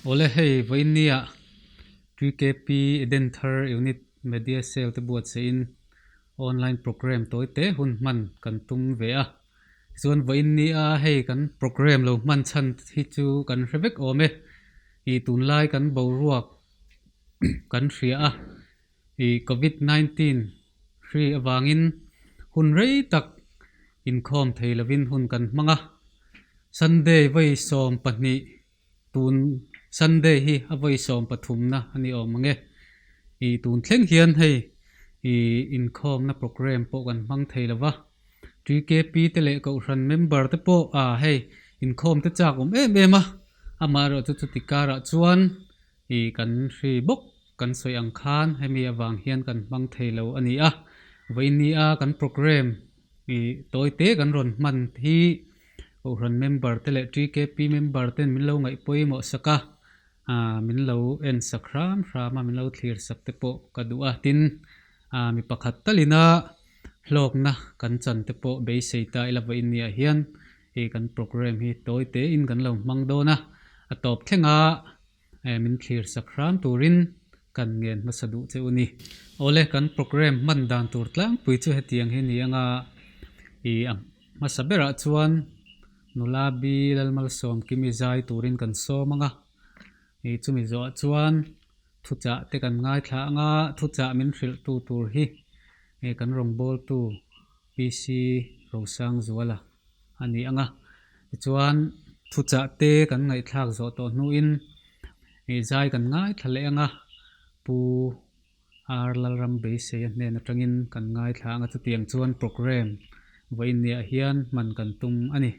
Ole hei vainia TKP edenthar unit media sale te buat se in online program toite hun man kan tum ve a chuan vainia hei kan program lo man chan hi chu kan hrevek ome I tunlai kan boruak kan hria a I covid-19 hri awangin hun rei tak in khom theilovin hun kan manga Sunday vai som pahnih tun Sunday hi avoi som pathumna ani omange I tun thleng hian hei I income na program po kan mang theilawa TKP te le ko ran member te po hei income te chak em a amaro chu tikara chuan I kan hri bok kan soi ang khan hemi awang hian kan mang theilo ani a vainia kan program I toite kan ron man hi ran member te le TKP member ten min lo ngai poimo saka min lo en sakram rama min lo thlir sak te po kadua tin mi pakhat talina hlok na kan chan te po be seita ila vainia hian kan program hi toite in kan lo mangdona atop thlenga min thlir sakram turin kan ngen masadu cheuni ole kan program man dan tur tlang pui chu hetiang he ni anga masabera chuan nulabi lalmal som kimi zai turin kan so manga chumi zo chuan thucha te kan ngai thla anga thucha min hril tu tur hi kan rong bol tu PC rosang zuala ani anga chuan thucha te kan ngai thlak zo to nu in zai kan ngai thlale anga pu lalram be se ne na tangin kan ngai thla anga chu tiang chuan program vainia hian man kan tum ani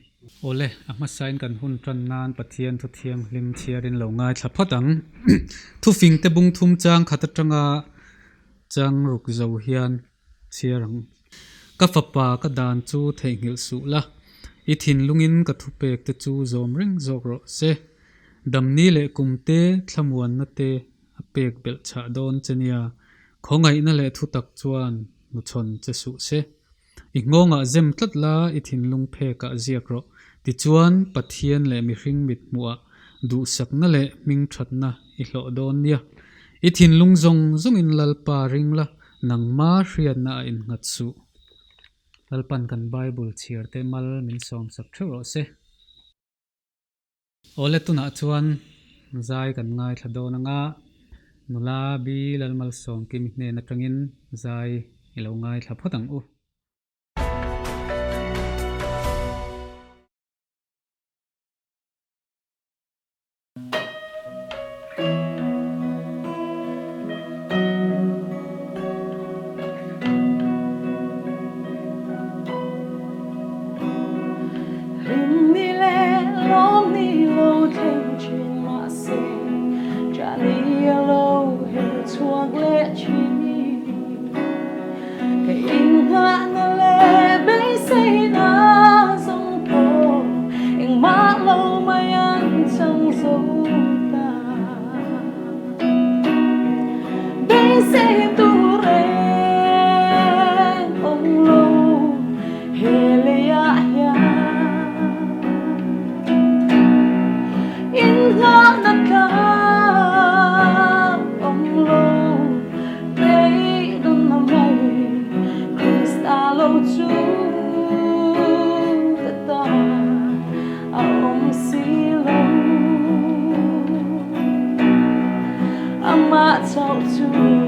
ole ama sign kan hun tran nan Pathian thu thiam hlim chiarin lo ngai thla phatang thu fing te bung thum chang khatatanga chang ruk zo hian chiarang ka fapa ka dan chu theihngil su la I thin lungin ka thu pek te chu zom ring zok ro se damni le kumte thlamuan na te apek bel cha don chenia khongai na le thu tak chuan nu chon che su se ingonga zem tlatla I thin lung phe ka ziak ro ti chuan Pathian le mi hring mit muwa du sakna le ming thatna I hlo don nia I thin lung zong in lalpa ringla nangma hriatna in ngatsu lalpan kan Bible chiar te mal min som sak thro se ole tuna chuan zai kan ngai thladon anga nula bi lalmal som kim hne na tangin zai ilo ngai thla photang u Hãy subscribe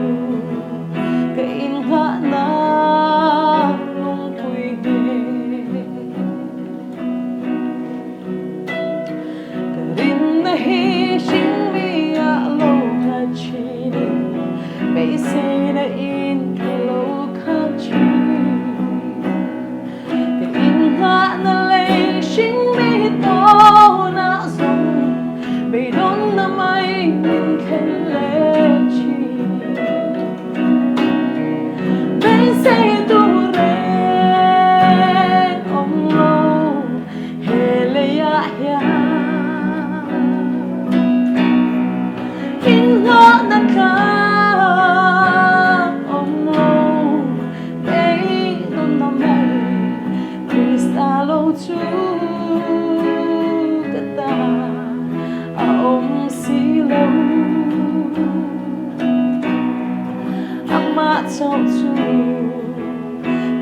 châu chu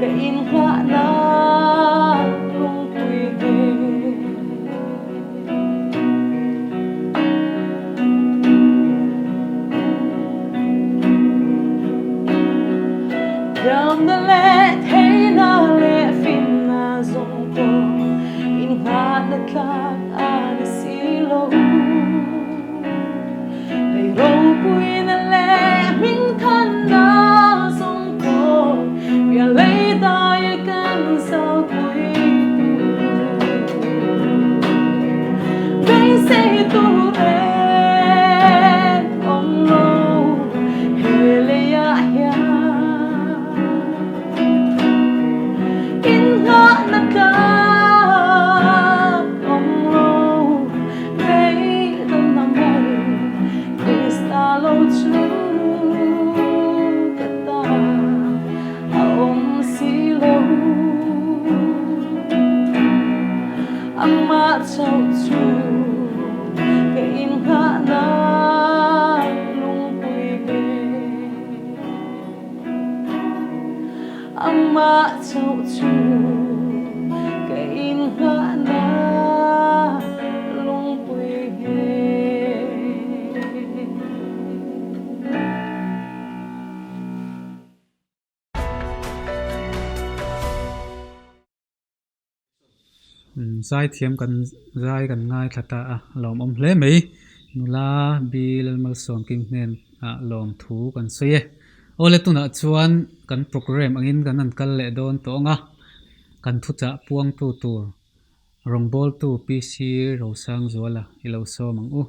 cái in hoa na lung tùy về Down the lệ thấy na lệ phim na dùng cô in hoa na khác anh xí lâu lấy ropuinan lệ mình thân na dùng cô vì lấy tay cần sao cuối gây say tu ren ông lâu hele ya ya in ngã na ca ông lâu lấy tâm nam mây Krista lâu chu kata ông si lâu ama châu chu cái in ngã na lung quy về ama châu chu cái in ngã na lung quy về zai thiam kan zai kan ngai thata a lom om hle mei nula bi lal som king nen a lom thu kan soye ole tuna chuan kan program angin kan an kal le don to nga kan thu cha puang tu tur rongbol tu pc ro sang zola ilo so mang u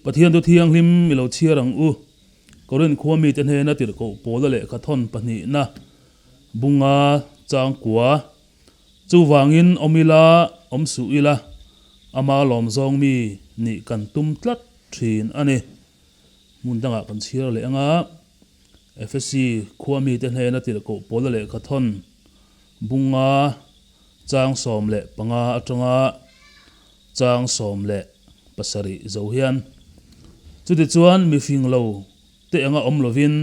Pathian tu thiang hlim milo chiarang u korin khuami ten he na tir ko pola le khathon pani na bunga changkwa chuwangin omila omsu ila ama lom zong mi ni kan tum tlat thin ani mundanga kan chiar le anga fsc khuami ten he na tir ko pola le khathon bunga chang som le panga atanga chang som le pasari zo hian chuti chuan mi fing lo te anga om lovin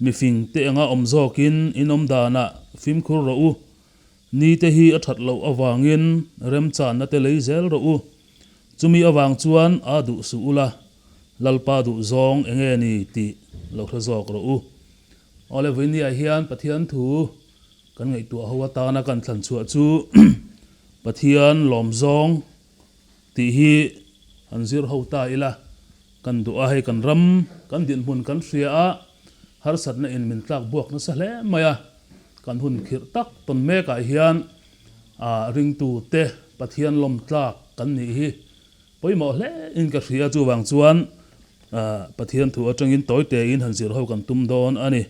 mi fing te anga om zokin inom dana fim khur ro u ni te hi a that lo awangin rem chan na te leizel ro u chumi awang chuan a du su ula lalpa du zong enge ni ti lo thra zok ro u ole vini a hian pathian thu kan ngai tu hawa ta na kan thlan chu chu pathian lom zong ti hi an zir ho ta ila kan du a hai kan ram kan din hun kan ria a har sat na in min tlak buak na sa hle maya kan hun khir tak ton me ka hian a ring tu te pathian lom tlak kan ni hi poimo hle in ka ria chu wang chuan pathian thu atangin toy te in han zir ho kan tum don ani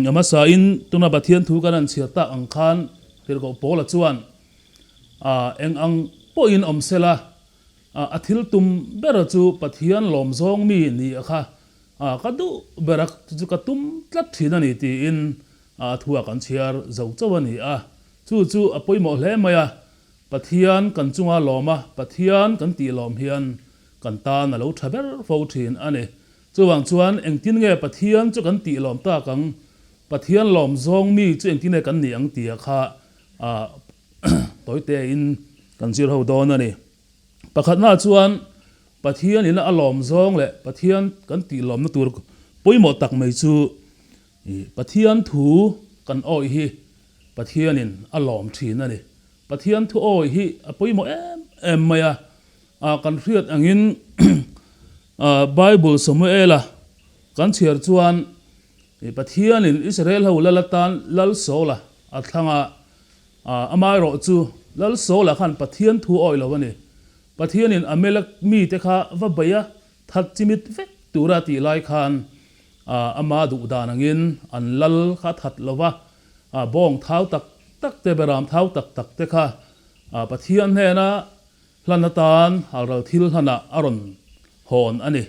ama sa in tuna pathian thu kan an chhia ta ang khan tir ko pola chuan eng ang po in om sela athil tum bera chu pathian lom zong mi ni kha kadu berak chu katum tlat thina ni ti in thua kan chiar zo chawani chu apoimo hle maya pathian kan chunga loma pathian kan ti lom hian kan ta na lo thaber fo thin ani chuwang chuan engtin nge pathian chu kan ti lom ta kang pathian lom zong mi chu engtin ne kan ni ang ti kha toite in kan zir ho don ani pakhat na chuan pathian in a lom zong le pathian kan ti lom na tur poimo tak mai chu pathian thu kan oi hi pathian in a lom thin ani pathian thu oi hi a poimo em maya kan riat angin bible samuela kan chiar chuan pathian in israel ho lalatan lal sola athanga amai ro chu lal sola khan pathian thu oi lo ani pathian in amelak mi te kha va baya that chimit ve tura ti lai khan ama du danangin an lal kha that lova bong thau tak tak te beram thau tak tak te kha pathian he na hlanatan halral thil hana aron hon ani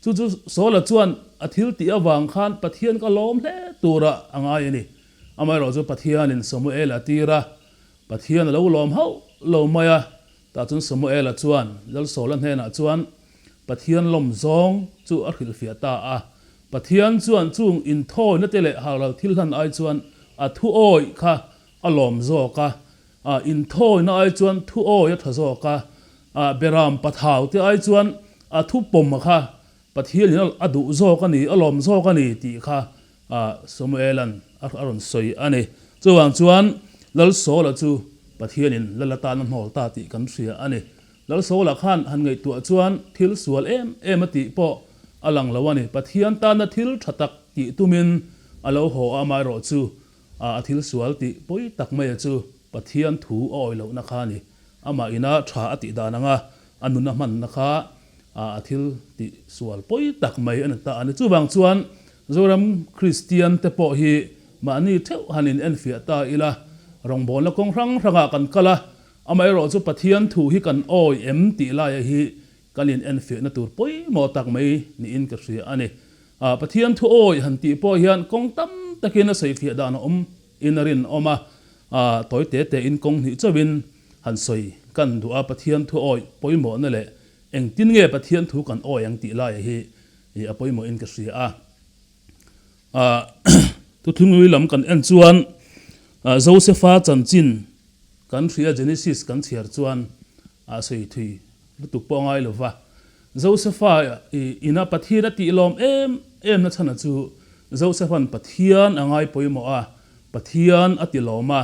chu sola chuan athil ti awang khan pathian ka lom hle tura angai ani amai ro chu pathian in samuel atira pathian lo lom ho lo maya ta chun Samuel a chuan lal solan hena chuan Pathian lom zong chu a khil fia ta a Pathian chuan chung in thoi na tele halal thil han ai chuan a thu oi kha a lom zo ka in thoi na ai chuan thu oi a tha zo ka beram pathau te ai chuan a thu pom kha Pathian in a du zo ka ni a lom zo ka ni ti kha Samuelan aron soi ani chuwang chuan lal so la chu Pathian in lalata nan hol ta ti kan thria ani lal so la khan han ngai tu chuan thil sual em ati po alang lawani Pathian ta na thil thatak ti tumin alo ho amai ro chu a thil sual ti poi tak mai chu Pathian thu oi lo na kha ni ama ina tha ati dananga anuna man na kha a thil ti sual poi tak mai an ta ani chuwang chuan zoram Christian te po hi mani theu hanin en fia ta ila rong bon la kong rang ranga kan kala amai ro chu Pathian thu hi kan oi em ti la hi kalin en fia na tur poi mo tak mai ni in ka ria ani Pathian thu oi han ti po hian kong tam takin a sei fia dan inarin oma toy te in kong ni chawin han soi kan du a Pathian thu oi poi mo na le eng tin nge Pathian thu kan oi ang ti la hi a poi mo in ka ria tu thungui lam kan en chuan Josepha chanchin kan thria Genesis kan chiar chuan sei thui lutuk po ngai lova Josepha ina Pathian ti lom em na chana chu Josephan Pathian angai poimo Pathian ati loma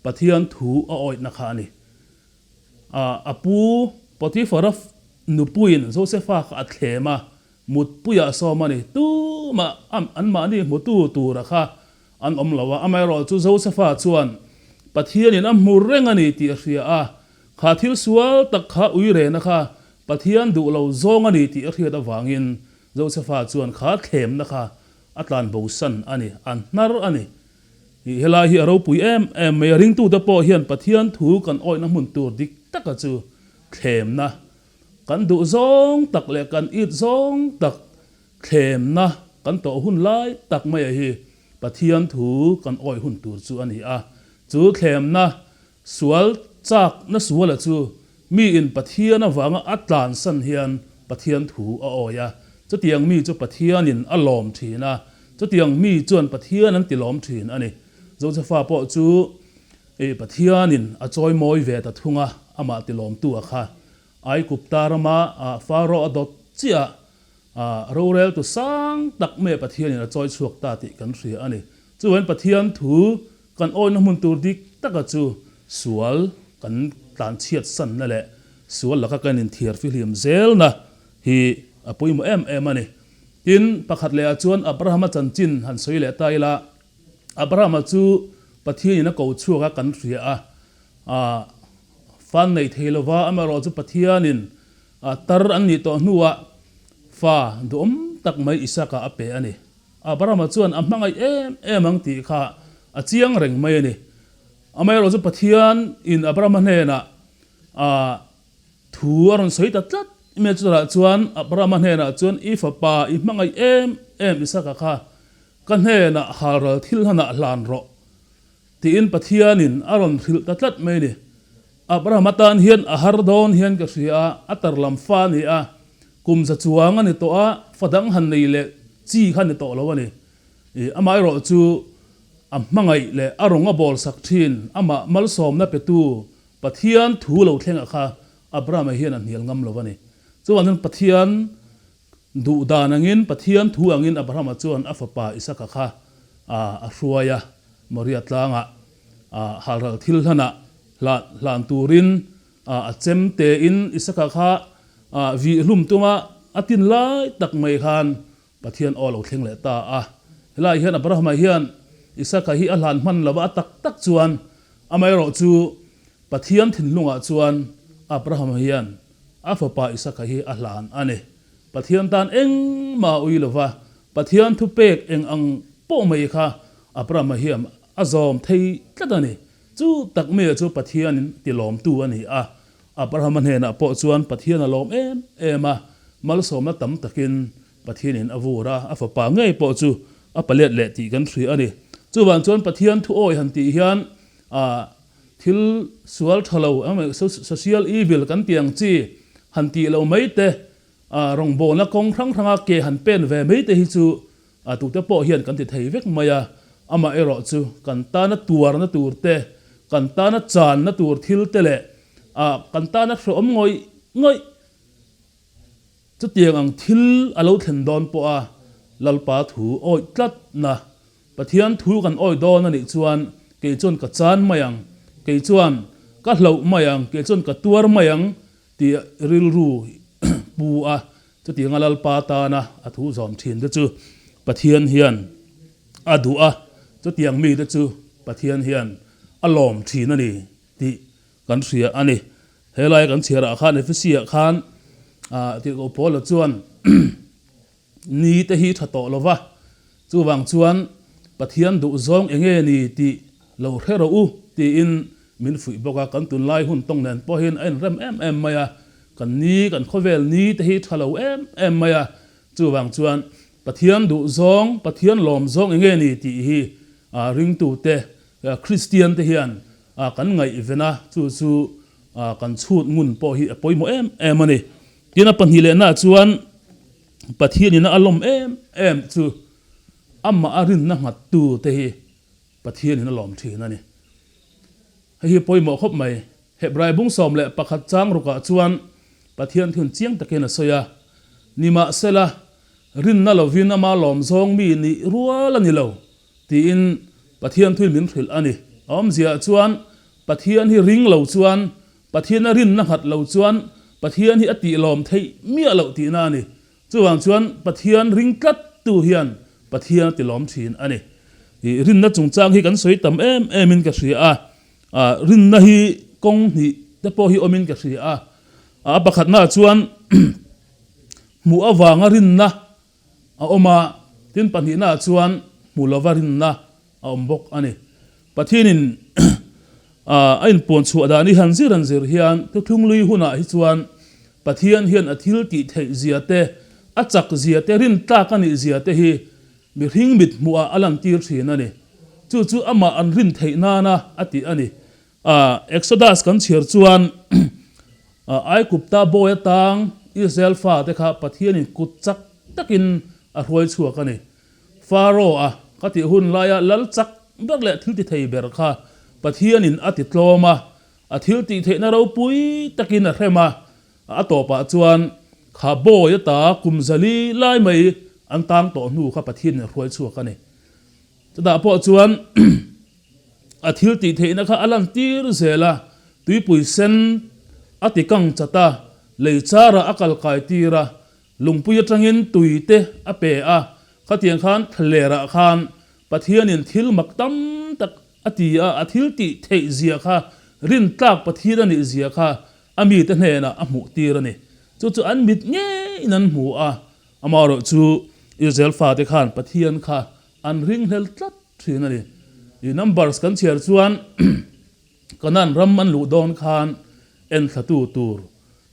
Pathian thu a oi na khani apu Potiphar nupuin Josepha kha athlema mut puya so mani tu ma an ma ni mutu tu ra kha an omlawa amai ro chu Josepha chuan Pathian in am mureng ani ti ria kha thil sual tak kha ui re na kha Pathian du lo zong ani ti ria da wangin Josepha chuan kha khem na kha atlan bo san ani an nar ani hela hi ro pui em me ring tu da po hian Pathian thu kan oi na mun tur dik taka chu khem na kan du zong tak le kan it zong tak khem na kan to hun lai tak mai hi Pathian thu kan oi hun tur chu ani chu khem na sual chak na sual chu mi in Pathian awanga atlan san hian Pathian thu a oya chu tiang mi chu Pathian in alom thina chu tiang mi chuan Pathian an tilom thin ani Josepha po chu Pathian in a choi moi ve ta thunga ama tilom tu kha ai kuptarama faro adot chia rorel tu sang tak me Pathian in a choi chuak ta ti kan thria ani chuan Pathian thu kan oi na mun tur dik taka chu sual kan tan chiat san na le sual laka kan in thiar filiam zel na hi apoi mo em ani tin pakhat le chuan Abraham chanchin han soi le ta ila Abraham chu Pathian in a ko chuaka kan thria fan nei theilova amaro chu Pathian in tar an ni to hnuwa fa dum tak mai Isaka ape ani Abraham chuan amhangai em ang ti kha achiang reng mai ani amai ro chu Pathian in Abraham ne na thu aron soi ta tlat me chura chuan Abraham ne na chuan ifa pa I hmangai em Isaka kha kan he na haral thil hana hlan ro ti in Pathian in aron thil ta tlat mai ni Abraham tan hian ahar don hian ka ria atar lam fa ni kum za chuang ani to fadang han nei le chi khan ni to lo ani amai ro chu ammangai le aronga bol sak thin ama mal som na petu Pathian thu lo thlenga kha Abraham hian an hial ngam lo ani chuan Pathian du danangin Pathian thu angin Abraham chuan afapa Isaka kha a hruaya Maria tlanga halral thil hana lan turin a chem te in Isaka kha vi hlum tuma atin lai tak mai khan Pathian olo thleng le ta helai hian Abraham hian Isaka hi alhan man lawa tak chuan amai ro chu Pathian thinlunga chuan Abraham hian afapa Isaka hi alhan ane Pathian tan eng ma uilova Pathian thu pek eng ang po mai kha Abraham hiam azom thei tladani chu tak me chu Pathian tilom tu ani Abraham ne na po chuan Pathian alom ema mal som na tam takin Pathian in avura afapa ngai po chu apalet le ti kan thri ani chuwan chuan Pathian thu oi han ti hian thil sual thalo social evil kan tiang chi han ti lo mai te rong bo na kong thang ke han pen ve mai te hi chu tu te po hian kan ti thei vek maya ama ero chu kan ta na tur te kan ta na chan na tur thil te le kan ta na hrom ngoi chu tiang ang thil alo thlen don po lalpa thu oi tlat na Pathian thu kan oi don ani chuan ke chon ka chan mayang ke chuan ka hlo mayang ke chon ka tuar mayang ti ril ru pu chu tiang lalpa ta na thu zom thin de chu Pathian hian adu chu tiang mi de chu Pathian hian alom thin ani ti kan ria ani helai kan chira khan efisia khan ti ko pol chuan ni te hi thato lova chu wang chuan Pathian du zong enge ni ti lo hero ti in min fui boka kan tun lai hun tong nen po hin en rem em maya kan ni kan khovel ni te hi thalo em maya chu wang chuan Pathian du zong Pathian lom zong enge ni ti hi ring tu te Christian te hian kan ngai vena chu kan chut ngun po hi poimo em ani tina panhi le na chuan Pathian in alom em chu amma arin na ngat tu te hi Pathian in alom thi na ni hi poimo khop mai hebrai bung som le pakhat chang ruka chuan Pathian thun chiang takena soya nima sela rin na lovin ama lom zong mi ni rual ani lo ti in Pathian thui min thil ani om zia chuan Pathian hi ring lo chuan Pathian rin na hat lo chuan Pathian hi ati lom thei mi lo ti na ni chuwang chuan Pathian ring tlat tu hian Pathian ti lom thin ani rin na chungchang hi kan soi tam em in ka ria rin na hi kong hi te po hi omin ka ria pakhat na chuan mu awanga rin na oma tin panhi na chuan mu lovarin na ombok ani Pathianin ain pon chu adani hanzir hian tu thunglui huna hi chuan Pathian hian athil ti thei ziate achak ziate rin ta kani ziate hi mi hring mit mua alang tir thin ani chu ama an rin thei na ati ani Exodus kan chher chuan ai kupta boya tang Israel fa te kha Pathian in kutchak takin a roi chuak ani Pharaoh kati hun laya lal chak bak le thil ti thei ber kha Pathian in ati tloma athil ti thei na ro pui takin a hrema atopa chuan kha boya ta kumzali lai mai an tang to nu kha Pathian in roi chuak ani tada po chuan athil ti thei na kha alang tir zela tui pui sen ati kang chata leichara akal kai tira lungpui atangin tuite ape khatiang khan thlera khan Pathian in thil maktam tak atia athil ti thei zia kha rin tlak Pathian ani zia kha ami te hena amu tirani chu an mit nge inan mu amaro chu Israel fa te khan Pathian kha an ring hel tlat thinani i numbers kan cher chuan kanan ram man lu don khan en thatu tur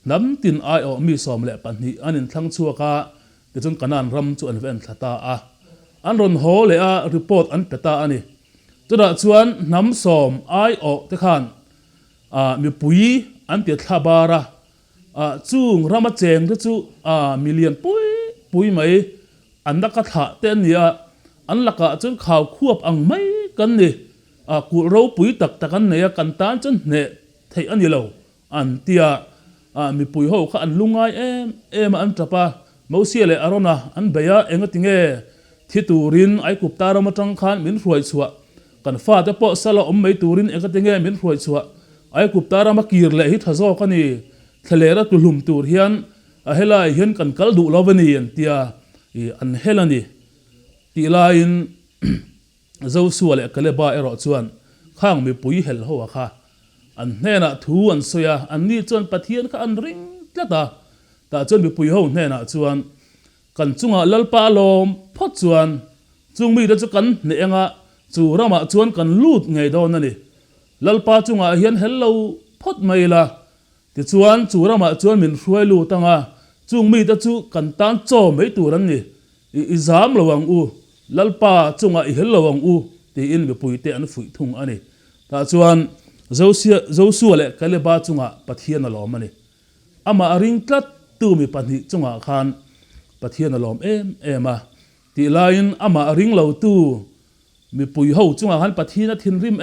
nam tin ai o mi som le panhi anin thlang chuaka te chun kanan ram chu an ven thata an ron ho le report an peta ani chuda chuan nam som ai o te khan mi pui an te thabara chung rama cheng te chu million pui mai an da ka tha ten nia an laka chun khaw khuap ang mai kan ni ku ro pui tak an ne kan tan chun ne thei ani lo an tia mi pui ho kha an lungai em an tapa mosia le arona an beya engatinge thiturin ai kuptara matang khan min ruai chuwa kan fa te po sala mei turin engatinge min ruai chuwa ai kuptara makir le hi thazo kani thlera tu hlum tur hian helai hian kan kal du lovani an tia an helani ti lain zo suale kale ba ero chuan khang mi pui hel ho kha an hena thu an soya an ni chuan Pathian kha an ring tlata ta chuan mi pui ho hena chuan kan chunga lalpa lom phot chuan chungmi da chu kan ne enga chu rama chuan kan lut ngei don ani lalpa chunga hian hello phot mai la ti chuan chu rama chuan min hruai lu tanga chungmi da chu kan tan cho mai tur an ni i zam lawang lalpa chunga i hel lawang ti in mi pui te an fui thung ani ta chuan Joshua le Kaleba chunga Pathian alom ani ama aring tlat tu mi pani chunga khan Pathian alom ema ti lain ama aring lo tu mi pui ho chunga khan Pathian thin rim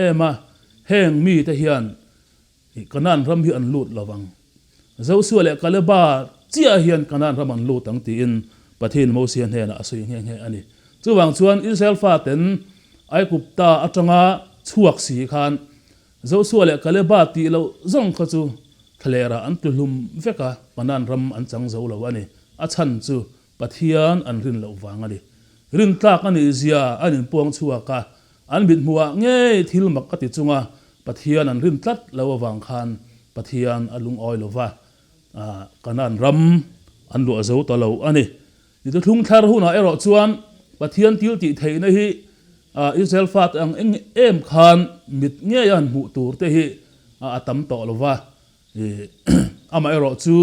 ema heng mi te hian kanan ram hi an lut lawang Joshua le Kaleba chia hian kanan ram an lut ang ti in Pathian mo sian he na asui nge ani chuwang chuan Israel fa ten ai kupta atanga chuak si khan Joshua le Kaleba ti lo zong kha chu thlera an tulum veka kanan ram an chang zo lo ani a chan chu Pathian an rin lo wang ani rin tlak ani zia anin puang chuaka an bit muwa nge thil mak ka ti chunga Pathian an rin tlat lo wang khan Pathian alung oi lova kanan ram an lu zo to lo ani ni to thung thar hu na ero chuan Pathian til ti theina hi Israel fat ang em khan mit nge yan mu tur te hi atam to lova ama ero chu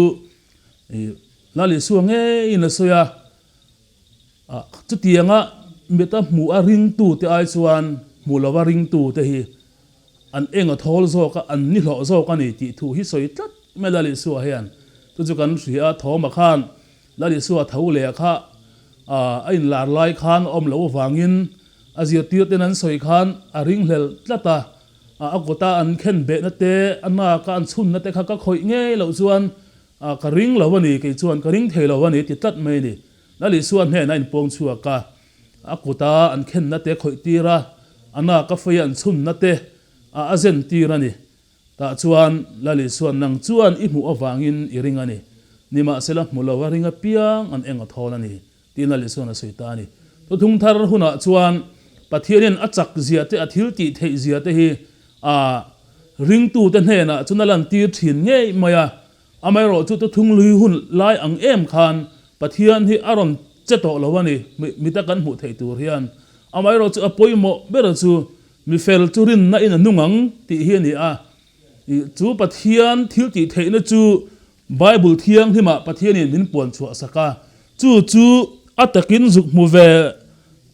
lali suange in soya chu tianga meta mu a ring tu te ai chuan mu lawa ring tu te hi an enga thol zo ka an ni hlo zo ka ni ti thu hi soi tat melali su hian tu chu kan ria thoma khan lali su tho le kha ain lar lai khan om lo wangin azia tir ten an soi khan a ring hlel tlata akota an khen be na te anna ka an chun na te kha ka khoi nge lo chuan ka ring lo wani ke chuan ka ring thei lo wani ti tat mai ni lali suan he na in pong chua ka akota an khen na te khoi tira anna ka fai an chun na te azen tira ni ta chuan lali suan nang chuan i mu awangin i ring ani nima sela mulawa ringa piang an enga thona ni tin lali suan a soita ni to thung thar huna chuan Pathian achak zia te athil ti thei zia te hi ring tu te hne na chunalan tir thin nge maya amai ro chu to thung lui hun lai ang em khan Pathian hi aron cheto lowani mi ta kan mu thei tur hian amai ro chu apoi mo ber chu mi fel churin na in anungang ti hi ni chu Pathian thil ti thei na chu Bible thiang hima Pathian in min pon chu asaka chu atakin zuk mu ve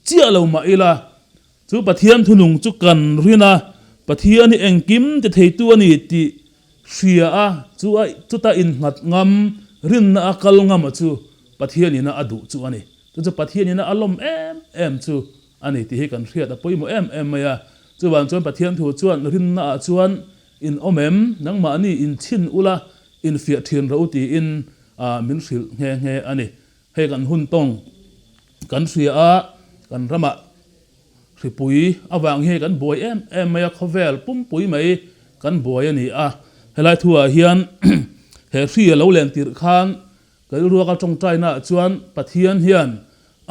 chia lo ma ila chu Pathian thunung chu kan rina Pathian ni engkim te thei tu ani ti ria chu ta in ngat ngam rin na akal ngam chu Pathian ina adu chu ani chu Pathian ina alom em chu ani ti he kan ria da poimo em maya chu wan chuan Pathian thu chuan rin na chuan in omem nang ma ni in chin ula in fia thin ro ti in min hril nge ani he kan hun tong kan ria kan rama ripui awang he kan boi em maya khovel pum pui mai kan boi ani helai thua hian he ria lo len tir khan kai ruwa ka tong trai na chuan Pathian hian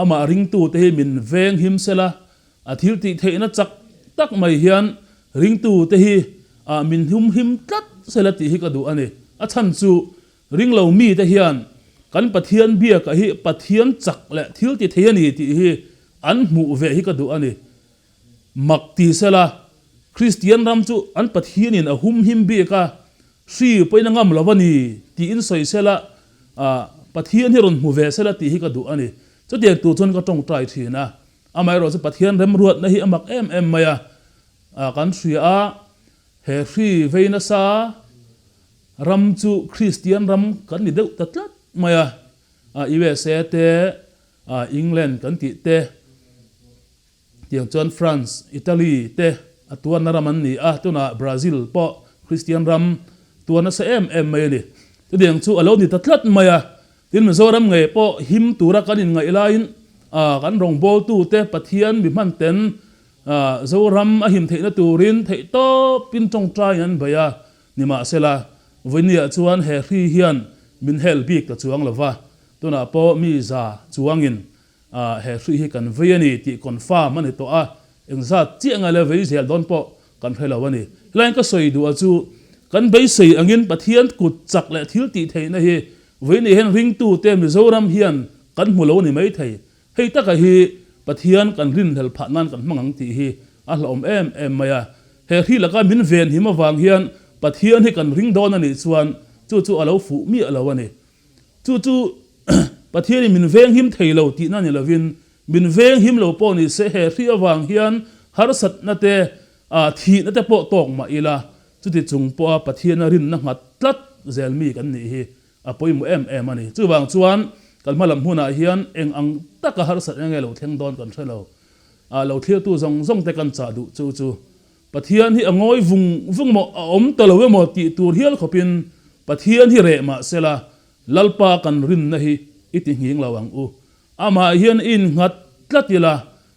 ama ring tu te min veng him sela athil ti theina chak tak mai hian ring tu te hi min him tat sela ti hi ka du ani a chan chu ring lo mi te hian kan Pathian bia ka hi Pathian chak le thil ti theani ti hi an mu ve hi ka du ani mak ti sela Christian ram chu an Pathian in a him bi ka si poina ngam lawani ti in soi sela Pathian hi ron mu ve sela ti hi ka du ani chu tiang tu chon ka tong trai thina amai ro chu Pathian rem ruat na hi amak em maya kan ria he ri veina sa ram chu Christian ram kan ni deuh tatlat maya USA te England kan ti te tiang chuan France Italy te atuan na raman ni tuna Brazil po Christian ram tuana sa em mai ni tiang chu alo ni tatlat maya tin Mizoram nge po him tura kanin ngai lain kan rong bol tu te Pathian bi man ten zoram a him theina turin thei to pin tong trai an baya nima sela voinia chuan he ri hian min hel bik ta chuang lova tuna po mi za chuangin he ri hi kan veiani ti confirm ani to engza chianga le vei zel don po kan phelawani lain ka soi du chu kan bei sei angin Pathian kut chak le thil ti theina hi voini hen ring tu te Mizoram hian kan mulo ni mai thei hei taka hi Pathian kan rin hel phanan kan mangang ti hi hlom em maya he ri laka min ven hima wang hian Pathian hi kan ring don ani chuan chu alo fu mi alawani chu Pathian min veng him theilo ti na ni lovin min veng him lo po ni se he ri awang hian har sat na te thi na te po tok ma ila chu ti chung po Pathian rin na ngat tlat zel mi kan ni hi apoi mu em ani chu wang chuan kalmalam huna hian eng ang taka har sat nge lo thleng don kan thelo lo thlir tu zong te kan cha du chu Pathian hi angoi vung mo om talo we mo ti tur hial khopin Pathian hi re ma sela lalpa kan rin na hi iti hing lawang u ama hian in ngat tlatila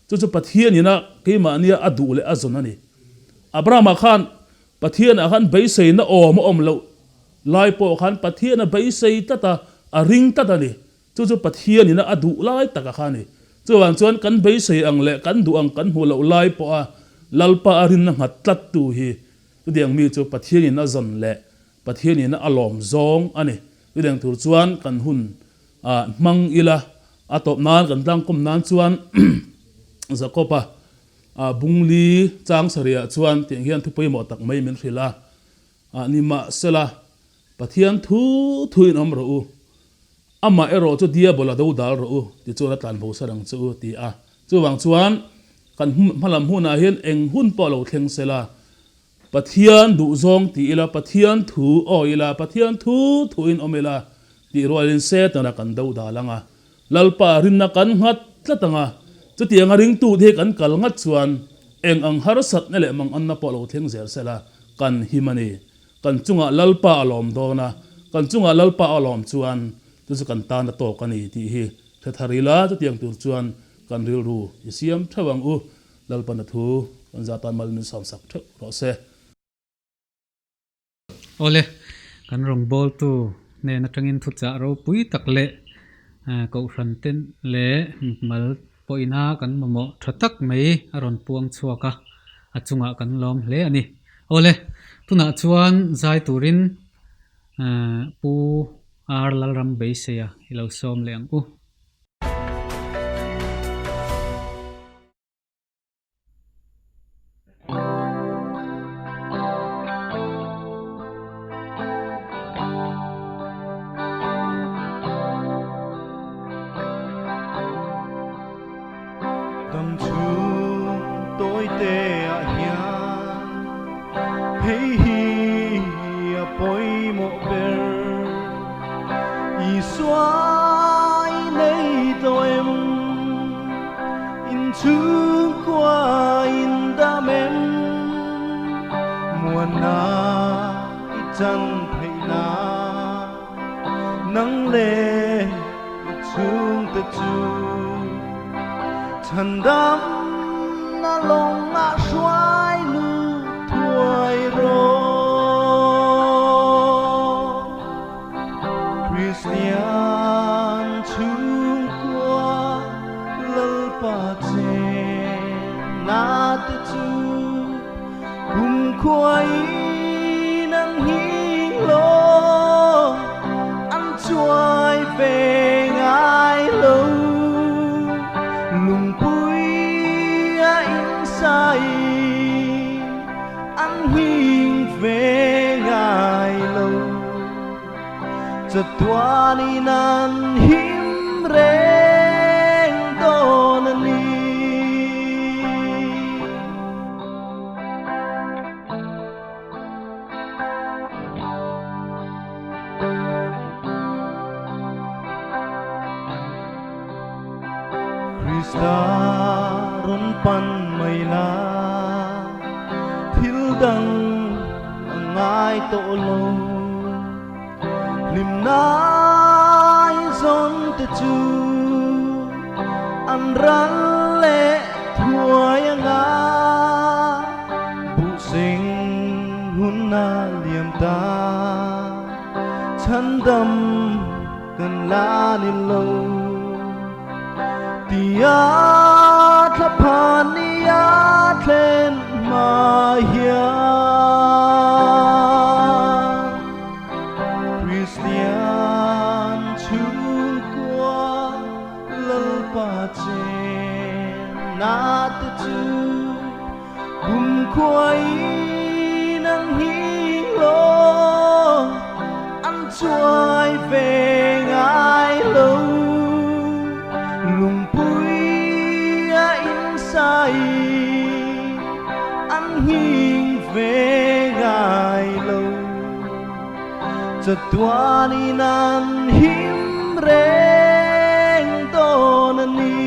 chu Pathian ina keima ania adu le azon ani Abraham khan Pathian khan beisei na om lo lai po khan Pathian beisei tata a ring tata ni chu Pathian ina adu lai taka khani chuan kan beisei ang le kan du ang kan hu lo lai po a lalpa arin na ngat tlat tu hi tu diang mi chu Pathian ina zon le Pathian ina alom zong ani tu diang tur chuan kan hun mang ila atop nan kan tlang kum nan chuan zakopa bungli chang saria chuan tiang hian thu poi mo tak mai min rila ni ma sela Pathian thuin om ro u ama ero chu dia bola do dal ro u ti chu la tlan bo sarang chu ti a chu wang chuan kan malam huna hian eng hun po lo thleng sela Pathian du zong ti ila Pathian thu o ila Pathian thu in omela ti roalin se tana kan do dalanga lalpa rin na kan ngat tlatanga chu tianga ring tu the kan kal ngat chuan eng ang har sat na le mang anna po lo thleng zer sela kan himani kan chunga lalpa alom dona kan chunga lalpa alom chuan tu kan ta na to kani ti hi tharila chu tiang tur chuan kan ril ru isiam thawang u lalpa na thu kan zatan mal min sam sak thak ro se ole kan rong bol tu ne na tangin thu cha ro pui tak le ko ran ten le mal poina kan mamo thatak mai aron puang chuaka achunga kan lom hle ani ole tuna chuan zai turin pu ar lalram beiseya ilo som leang u Chhungkaw in da mem muan na chan thei na nang le chung ta chu chan dam na long na shuai lu thuai ro Christian Chhungkaw lalpa na tu chu Kaihhruaina hing lo ăn chuai về ngai lâu lùng bụi in say ăn hing về ngai lâu chợt toan him reng don ni Krista ron pan mai la thil dang ngai to lo lim nai zon te chu an ran le thuai nga bu sing hun na liam ta chan dam kan la ni lo tia thapania thlen ma hia Christian Chhungkaw lalpa na tu chu Kaihhruaina hing lo ăn chuai về ngai lâu lùng bụi in say ăn hiền về ngài lâu chợt toan inan him reng tonani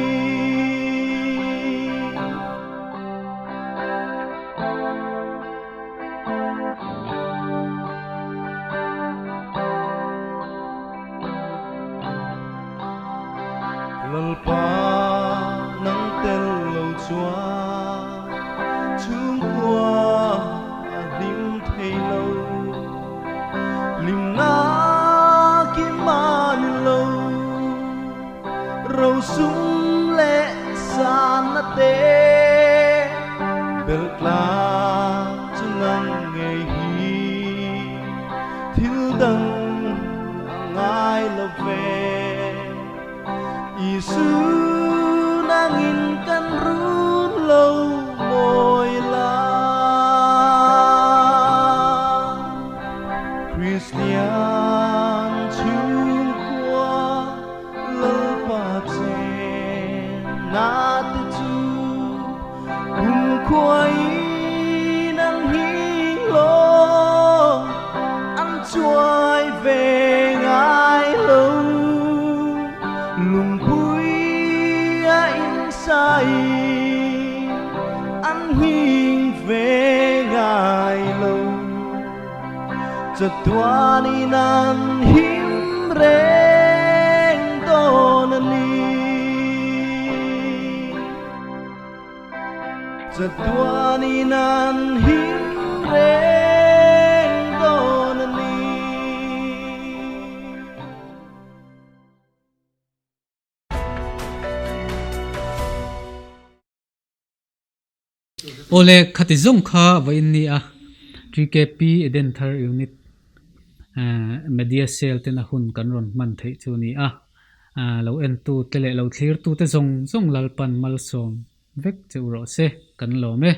lalpa nang tel lâu chua Chhungkaw lim thấy lâu lim na kim man lâu râu sung lệ san na te bel la chunang ngày hi thiếu đằng ngai lo về Isu nangin kan run lâu môi la Christian Chhungkaw lalpa chen na te chu Chhungkaw nang hi lo ăn chuai về ngài lâu lùng sai ăn hiền về ngài lâu chợt toan inan him reng tonani chợt toan inan him reng tonani Ole khati Chhungkaw vai ni a TKP edenthar unit media cell ten a hun kan ron man thei chu ni a lo en tu tele lo thlir tu te zong lalpan mal som vek chu ro se kan lo me